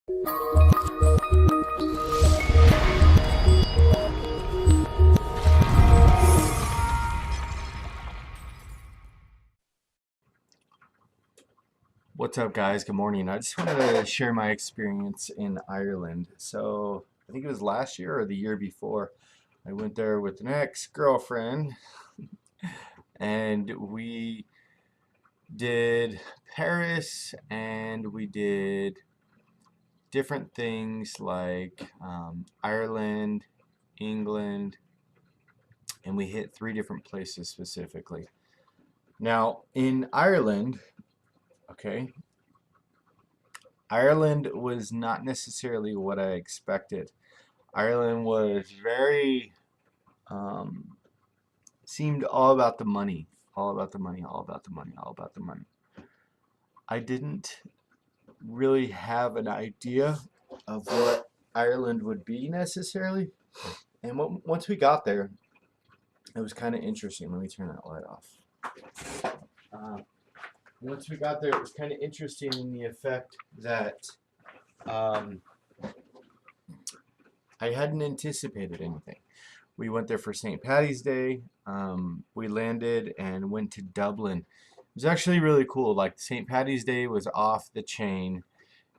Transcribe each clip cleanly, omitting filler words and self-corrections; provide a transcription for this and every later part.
What's up, guys? Good morning. I just wanted to share my experience in Ireland. So, I think it was last year or the year before. I went there with an ex-girlfriend, and we did Paris, and we did different things like Ireland, England, and we hit three different places specifically. Now, in Ireland, okay, Ireland was not necessarily what I expected. Ireland was very, um, seemed all about the money, all about the money, all about the money, all about the money. I didn't really have an idea of what Ireland would be necessarily. And once we got there, it was kind of interesting. Let me turn that light off. Uh, Once we got there, it was kind of interesting in the effect that um, I hadn't anticipated anything. We went there for St. Patty's Day. We landed and went to Dublin. It was actually really cool. Like St. Patty's Day was off the chain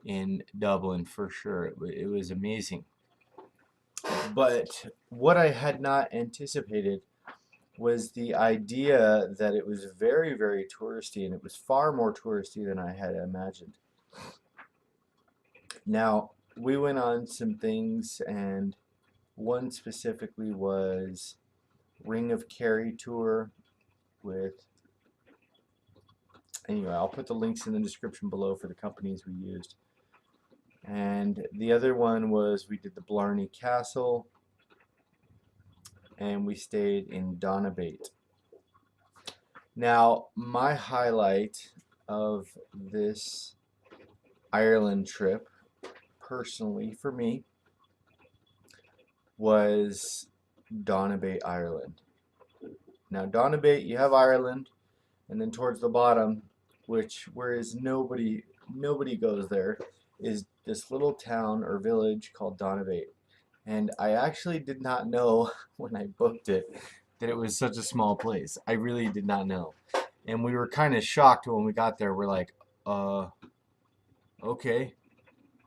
in Dublin for sure. It was amazing. But what I had not anticipated was the idea that it was very, very touristy, and it was far more touristy than I had imagined. Now, we went on some things, and one specifically was Ring of Kerry tour with, anyway, I'll put the links in the description below for the companies we used. And the other one was we did the Blarney Castle, and we stayed in Donabate. Now, my highlight of this Ireland trip, personally for me, was Donabate, Ireland. Now, Donabate, you have Ireland, and then towards the bottom, which whereas nobody goes there, is this little town or village called Donabate. And I actually did not know when I booked it that it was such a small place. I really did not know. And we were kind of shocked when we got there. We're like, okay,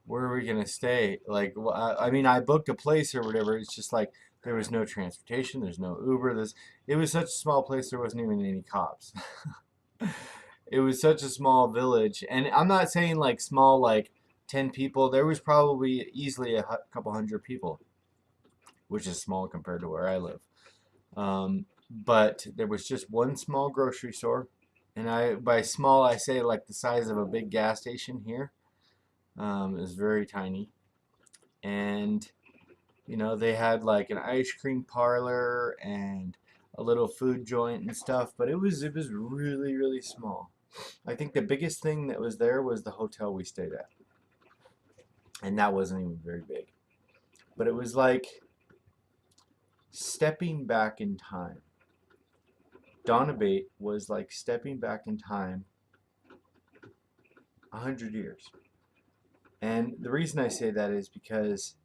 where are we gonna stay? Like, I mean, I booked a place or whatever. It's just like there was no transportation, there's no Uber. It was such a small place. There wasn't even any cops. It was such a small village, and I'm not saying like small, like 10 people. There was probably easily a couple hundred people, which is small compared to where I live. But there was just one small grocery store, and by small I say like the size of a big gas station here. It was very tiny, and they had like an ice cream parlor and a little food joint and stuff, but it was really, really small. I think the biggest thing that was there was the hotel we stayed at, and that wasn't even very big. But it was like stepping back in time. Donabate was like stepping back in time 100 years. And the reason I say that is because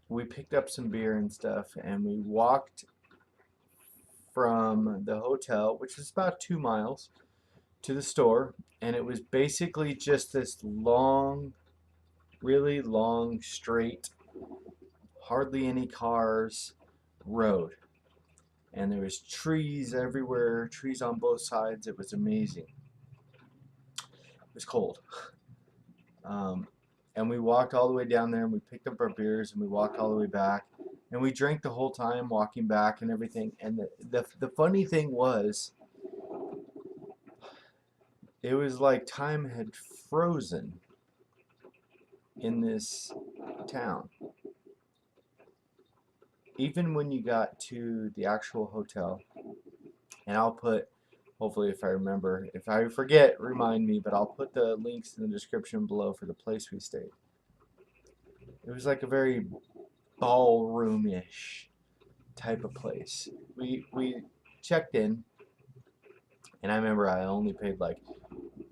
we picked up some beer and stuff, and we walked from the hotel, which was about 2 miles, to the store, and it was basically just this long, really long, straight, hardly any cars road. And there was trees everywhere, trees on both sides. It was amazing. It was cold. Um, and we walked all the way down there, and we picked up our beers, and we walked all the way back, and we drank the whole time walking back and everything. And the funny thing was, it was like time had frozen in this town. Even when you got to the actual hotel, and I'll put, hopefully if I remember, if I forget, remind me, but I'll put the links in the description below for the place we stayed. It was like a very ballroom-ish type of place. We checked in, and I remember I only paid like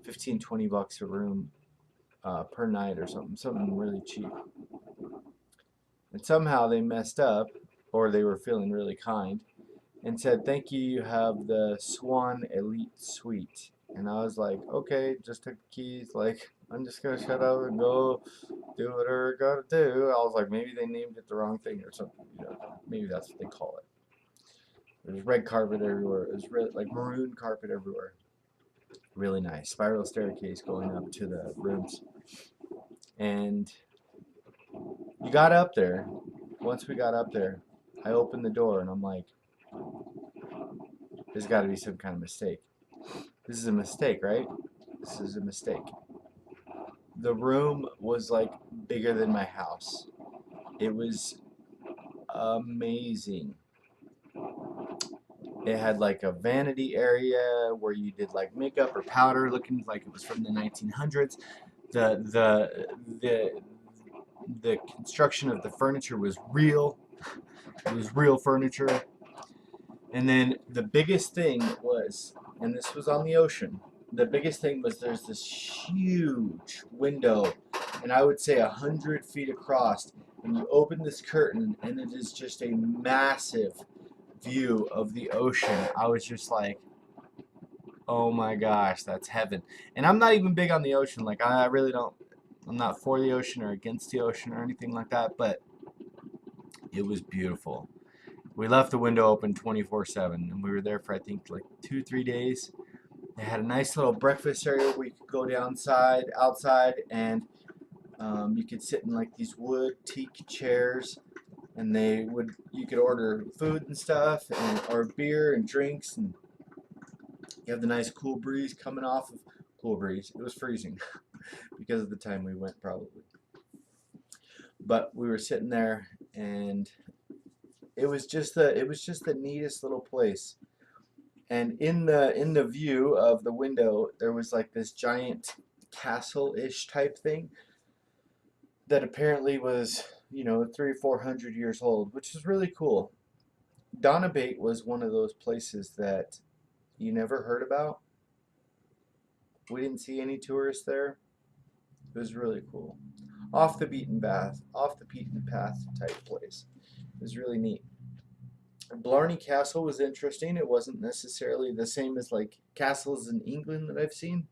15, $20 a room per night or something really cheap. And somehow they messed up, or they were feeling really kind, and said, "Thank you, you have the Swan Elite Suite." And I was like, "Okay," just took the keys, like, I'm just gonna shut up and go do whatever I gotta do. I was like, maybe they named it the wrong thing or something, maybe that's what they call it. There's red carpet everywhere. It was really like maroon carpet everywhere. Really nice. Spiral staircase going up to the rooms. And you got up there. Once we got up there, I opened the door and I'm like, there's got to be some kind of mistake. This is a mistake, right? This is a mistake. The room was like bigger than my house. It was amazing. It had like a vanity area where you did like makeup or powder, looking like it was from the 1900s. The the the the construction of the furniture was real. It was real furniture. And then the biggest thing was, and this was on the ocean, the biggest thing was there's this huge window, and I would say 100 feet across, and you open this curtain, and it is just a massive view of the ocean. I was just like, oh my gosh, that's heaven. And I'm not even big on the ocean. Like, I really don't, I'm not for the ocean or against the ocean or anything like that, but it was beautiful. We left the window open 24/7, and we were there for I think like 2, 3 days. They had a nice little breakfast area where you could go outside, and you could sit in like these wood teak chairs, and you could order food and stuff, or beer and drinks, and you have the nice cool breeze coming off of cool breeze. It was freezing because of the time we went probably, but we were sitting there, and it was just the neatest little place. And in the view of the window, there was like this giant castle-ish type thing that apparently was, 300 or 400 years old, which is really cool. Donabate was one of those places that you never heard about. We didn't see any tourists there. It was really cool. Off the beaten path type place. It was really neat. Blarney Castle was interesting. It wasn't necessarily the same as like castles in England that I've seen.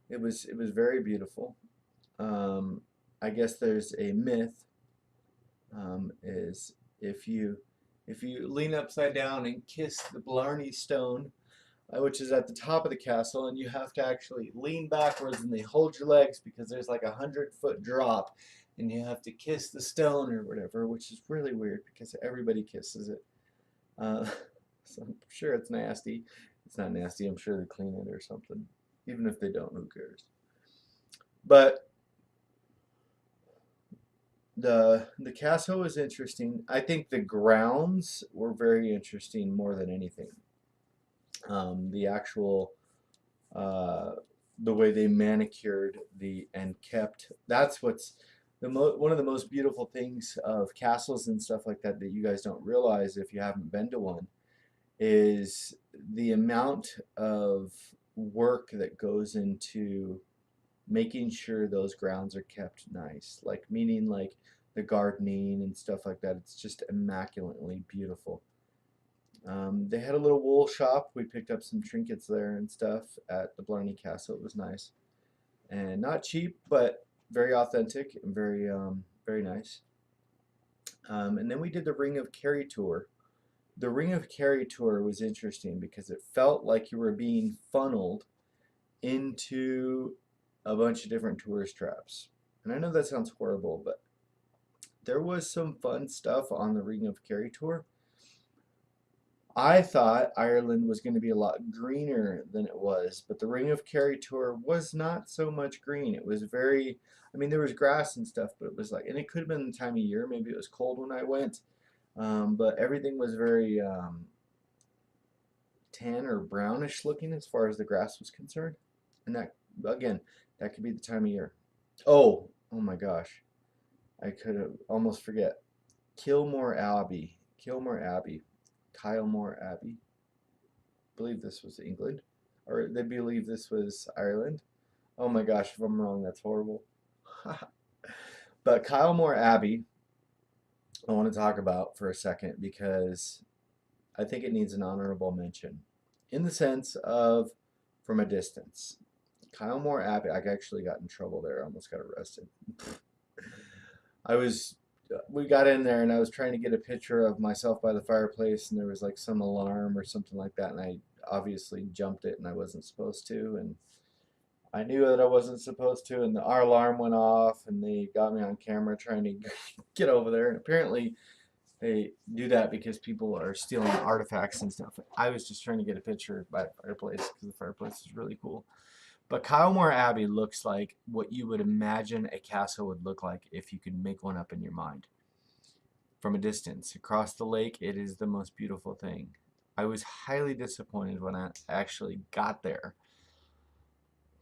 It was very beautiful. Um, I guess there's a myth, is if you lean upside down and kiss the Blarney Stone, which is at the top of the castle, and you have to actually lean backwards and they hold your legs because there's like 100-foot drop, and you have to kiss the stone or whatever, which is really weird because everybody kisses it. Uh, so I'm sure it's nasty. It's not nasty. I'm sure they clean it or something. Even if they don't, who cares? But the castle was interesting. I think the grounds were very interesting more than anything. The actual uh, the way they manicured the and kept. That's what's one of the most beautiful things of castles and stuff like that that you guys don't realize if you haven't been to one, is the amount of work that goes into making sure those grounds are kept nice. Like, meaning like the gardening and stuff like that. It's just immaculately beautiful. They had a little wool shop. We picked up some trinkets there and stuff at the Blarney Castle. It was nice and not cheap, but very authentic and very nice. And then we did the Ring of Kerry tour. The Ring of Kerry tour was interesting because it felt like you were being funneled into a bunch of different tourist traps. And I know that sounds horrible, but there was some fun stuff on the Ring of Kerry tour. I thought Ireland was going to be a lot greener than it was, but the Ring of Kerry tour was not so much green. It was very, I mean, there was grass and stuff, but it was like, and it could have been the time of year. Maybe it was cold when I went, but everything was very tan or brownish looking as far as the grass was concerned. And that, again, that could be the time of year. Oh my gosh. I could have almost forget. Kilmore Abbey. Kilmore Abbey. Kylemore Abbey. I believe this was England. Or they believe this was Ireland. Oh my gosh, if I'm wrong, that's horrible. But Kylemore Abbey, I want to talk about for a second because I think it needs an honorable mention in the sense of from a distance. Kylemore Abbey, I actually got in trouble there. I almost got arrested. I was, we got in there and I was trying to get a picture of myself by the fireplace, and there was like some alarm or something like that, and I obviously jumped it and I wasn't supposed to, and I knew that I wasn't supposed to, and our alarm went off, and they got me on camera trying to get over there, and apparently they do that because people are stealing artifacts and stuff. I was just trying to get a picture by the fireplace because the fireplace is really cool. But Kylemore Abbey looks like what you would imagine a castle would look like if you could make one up in your mind. From a distance, across the lake, it is the most beautiful thing. I was highly disappointed when I actually got there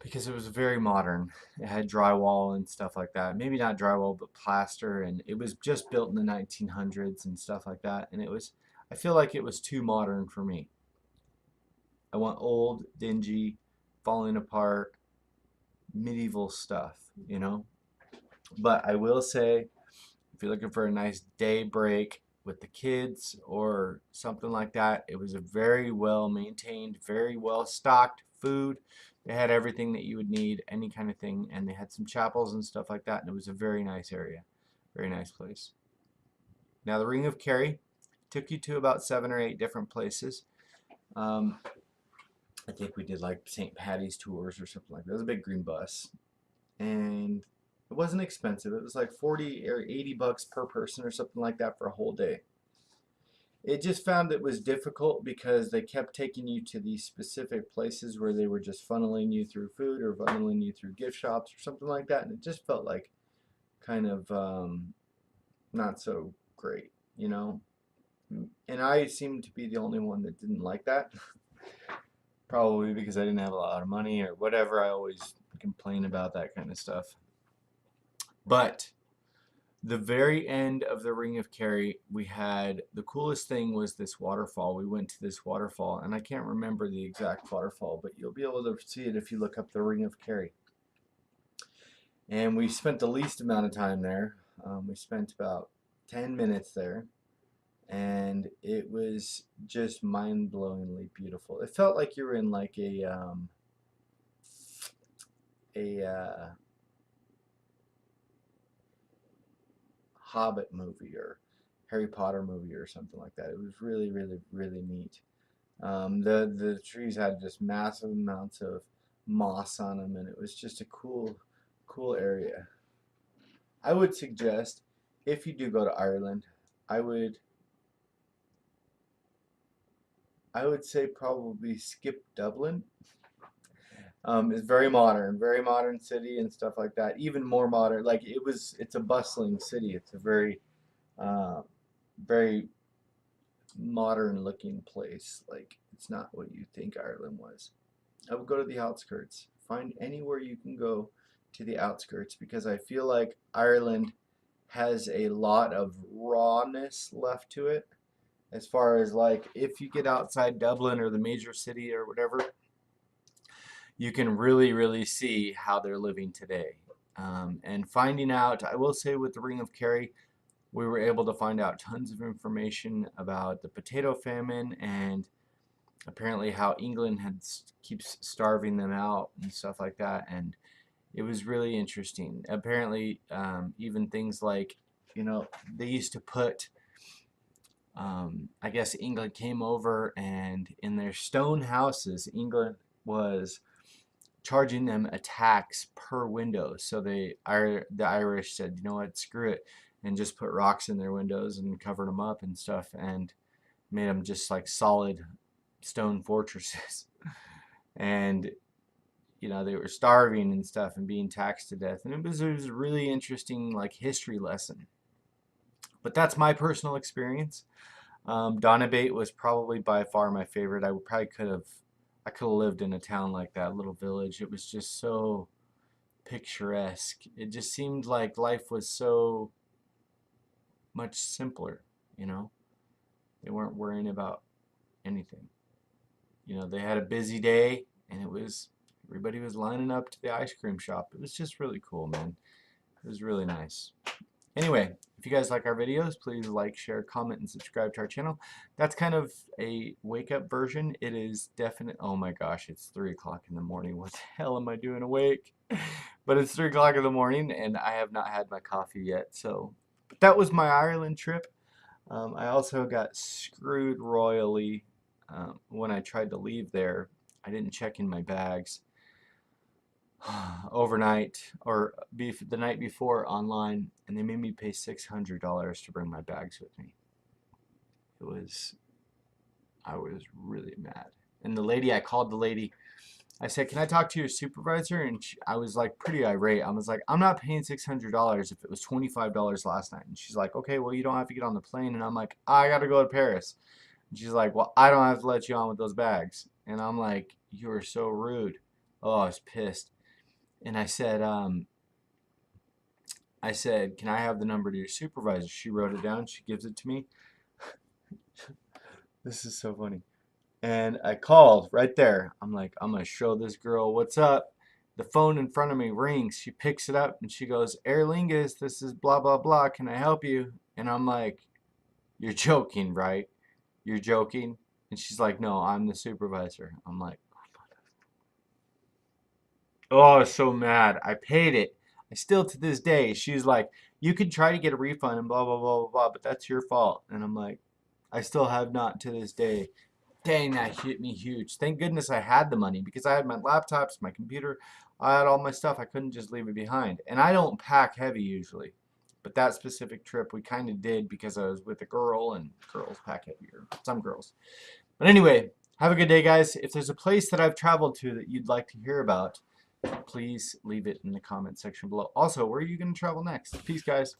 because it was very modern. It had drywall and stuff like that. Maybe not drywall, but plaster, and it was just built in the 1900s and stuff like that. And I feel like it was too modern for me. I want old, dingy, falling apart, medieval stuff, you know? But I will say, if you're looking for a nice day break with the kids or something like that, it was a very well maintained, very well stocked food. They had everything that you would need, any kind of thing, and they had some chapels and stuff like that, and it was a very nice area, very nice place. Now, the Ring of Kerry took you to about 7 or 8 different places. Um, I think we did like St. Patty's tours or something like that. It was a big green bus, and it wasn't expensive. It was like 40 or 80 bucks per person or something like that for a whole day. It just found it was difficult because they kept taking you to these specific places where they were just funneling you through food or funneling you through gift shops or something like that, and it just felt like kind of not so great, you know. And I seemed to be the only one that didn't like that, probably because I didn't have a lot of money or whatever. I always complain about that kind of stuff. But the very end of the Ring of Kerry, we had the coolest thing was this waterfall. We went to this waterfall, and I can't remember the exact waterfall, but you'll be able to see it if you look up the Ring of Kerry. And we spent the least amount of time there. We spent about 10 minutes there, and it was just mind-blowingly beautiful. It felt like you were in like a Hobbit movie or Harry Potter movie or something like that. It was really, really, really neat. The trees had just massive amounts of moss on them, and it was just a cool area. I would suggest if you do go to Ireland, I would I would say probably skip Dublin. It's very modern city and stuff like that. Even more modern, like it's a bustling city. It's a uh, very modern looking place. Like it's not what you think Ireland was. I would go to the outskirts. Find anywhere you can go to the outskirts because I feel like Ireland has a lot of rawness left to it. As far as like if you get outside Dublin or the major city or whatever, you can really, really see how they're living today. And finding out, I will say with the Ring of Kerry, we were able to find out tons of information about the potato famine and apparently how England keeps starving them out and stuff like that. And it was really interesting. Apparently, even things like, they used to put, I guess England came over and in their stone houses, England was charging them a tax per window. So the Irish said, you know what, screw it, and just put rocks in their windows and covered them up and stuff, and made them just like solid stone fortresses. And they were starving and stuff and being taxed to death, and it was a really interesting like history lesson. But that's my personal experience. Donabate was probably by far my favorite. I could have lived in a town like that, little village. It was just so picturesque. It just seemed like life was so much simpler, you know? They weren't worrying about anything. They had a busy day and it was Everybody was lining up to the ice cream shop. It was just really cool, man. It was really nice. Anyway, if you guys like our videos, please like, share, comment, and subscribe to our channel. That's kind of a wake-up version. It is definite. Oh my gosh, it's 3 o'clock in the morning. What the hell am I doing awake? But it's 3 o'clock in the morning, and I have not had my coffee yet. So, but that was my Ireland trip. I also got screwed royally when I tried to leave there. I didn't check in my bags overnight or the night before online, and they made me pay $600 to bring my bags with me. I was really mad. And I called the lady. I said, "Can I talk to your supervisor?" And I was like pretty irate. I was like, "I'm not paying $600 if it was $25 last night." And she's like, "Okay, well, you don't have to get on the plane." And I'm like, "I gotta go to Paris." And she's like, "Well, I don't have to let you on with those bags." And I'm like, "You are so rude." Oh, I was pissed. And I said, "Can I have the number to your supervisor?" She wrote it down. She gives it to me. This is so funny. And I called right there. I'm like, I'm going to show this girl what's up. The phone in front of me rings. She picks it up and she goes, "Aer Lingus, this is blah, blah, blah. Can I help you?" And I'm like, "You're joking, right? You're joking?" And she's like, "No, I'm the supervisor." I'm like, oh, I was so mad. I paid it. I still, to this day, she's like, "You could try to get a refund and blah, blah, blah, blah, blah, but that's your fault." And I'm like, I still have not to this day. Dang, that hit me huge. Thank goodness I had the money because I had my laptops, my computer, I had all my stuff. I couldn't just leave it behind. And I don't pack heavy usually. But that specific trip we kind of did because I was with a girl, and girls pack heavier. Some girls. But anyway, have a good day, guys. If there's a place that I've traveled to that you'd like to hear about, please leave it in the comment section below. Also, where are you going to travel next? Peace, guys.